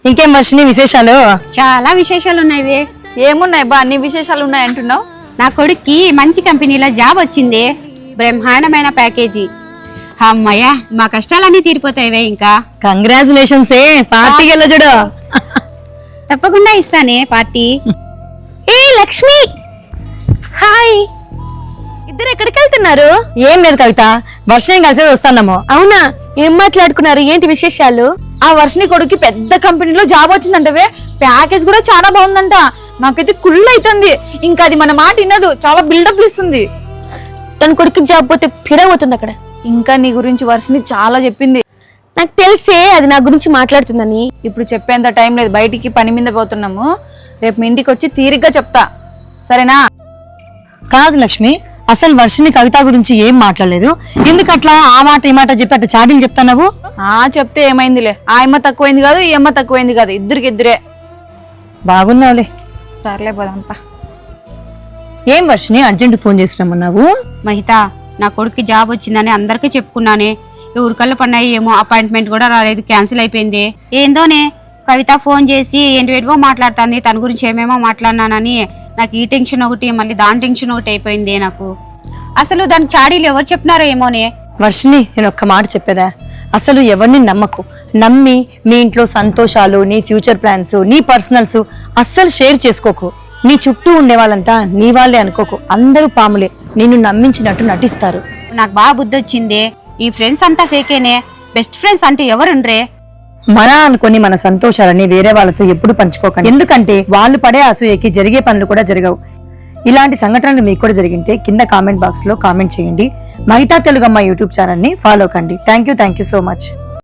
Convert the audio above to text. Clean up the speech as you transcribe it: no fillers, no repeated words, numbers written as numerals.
ఇంకేం వర్షిని విశేషాలు? చాలా విశేషాలు ఉన్నాయి. ఏమున్నాయి బా అన్ని విశేషాలు ఉన్నాయి అంటున్నావు? నా కొడుక్కి మంచి కంపెనీలో జాబ్ వచ్చింది, బ్రహ్మాండమైన ప్యాకేజీ. అమ్మయ్య మా కష్టాలన్నీ తీరిపోతాయివే. ఇంకా కంగ్రాచులేషన్స్. పార్టీకి వెళ్ళ చూడు. తప్పకుండా ఇస్తానే పార్టీ. ఏ లక్ష్మి, హాయ్. ఇద్దరు ఎక్కడికి వెళ్తున్నారు? ఏం లేదు కవిత, వర్షం కలిసి వస్తాన్నాము. అవునా, ఏం మాట్లాడుకున్నారు? ఏంటి విశేషాలు? ఆ వర్షిని కొడుకు పెద్ద కంపెనీలో జాబ్ వచ్చిందంటవే, ప్యాకేజ్ కూడా చాలా బాగుందంట. నాకైతే కుళ్ళు అవుతుంది. ఇంకా అది మన మాట వినదు, చాలా బిల్డప్ ఇస్తుంది. తన కొడుకు జాబ్ పోతే పిడవుతుంది అక్కడ. ఇంకా నీ గురించి వర్షిని చాలా చెప్పింది. నాకు తెలిసే అది నా గురించి మాట్లాడుతుందని. ఇప్పుడు చెప్పేంత టైం లేదు, బయటికి పని మీద పోతున్నాము. రేపు మీ ఇంటికి వచ్చి తీరిగ్గా చెప్తా, సరేనా? కాదు లక్ష్మి, అసలు వర్షిని కవిత గురించి ఏం మాట్లాడలేదు. ఎందుకట్లా ఆ మాట ఈ మాట చెప్పి అట్లా చాడీలు చెప్తావు? చెప్తే ఏమైందిలే, ఆ అమ్మ తక్కువైంది కాదు, ఈ అమ్మ తక్కువైంది కాదు, ఇద్దరే. బాగున్నావులే. సర్లే పోదంతా. ఏం వర్షిని అర్జెంట్ ఫోన్ చేసినామన్నావు? మహిత, నా కొడుక్కి జాబ్ వచ్చిందని అందరికీ చెప్పుకున్నానే. ఊరికల్లా పన్నాయి ఏమో, అపాయింట్మెంట్ కూడా రాలేదు, క్యాన్సిల్ అయిపోయింది. ఏందోనే కవిత ఫోన్ చేసి ఏంటివేటివో మాట్లాడుతుంది, తన గురించి ఏమేమో మాట్లాడినానని. నాకు ఈ టెన్షన్ ఒకటి, మళ్ళీ దాని టెన్షన్ ఒకటి అయిపోయింది నాకు. అసలు దాని చాడీలు ఎవరు చెప్పినారో ఏమోనే. వర్షిని, నేను ఒక్క మాట చెప్పేదా, అసలు ఎవరిని నమ్మకు. నమ్మి మీ ఇంట్లో సంతోషాలు, నీ ఫ్యూచర్ ప్లాన్స్, నీ పర్సనల్స్ అస్సలు షేర్ చేసుకోకు. నీ చుట్టూ ఉండే వాళ్ళంతా నీ వాళ్ళే అనుకోకు. అందరూ పాములే, నిన్ను నమ్మించినట్టు నటిస్తారు. నాకు బాగా బుద్ధి వచ్చింది. ఈ ఫ్రెండ్స్ అంతా ఫేకేనే, బెస్ట్ ఫ్రెండ్స్ అంటే ఎవరుండ్రే? మన అనుకొని మన సంతోషాలని వేరే వాళ్ళతో ఎప్పుడు పంచుకోకండి. ఎందుకంటే వాళ్ళు పడే అసూయకి జరిగే పనులు కూడా జరగవు. ఇలాంటి సంఘటనలు మీకు కూడా జరిగింటే కింద కామెంట్ బాక్స్ లో కామెంట్ చేయండి. మహితా తెలుగమ్మ యూట్యూబ్ ఛానల్ ని ఫాలో కండి. Thank you so much.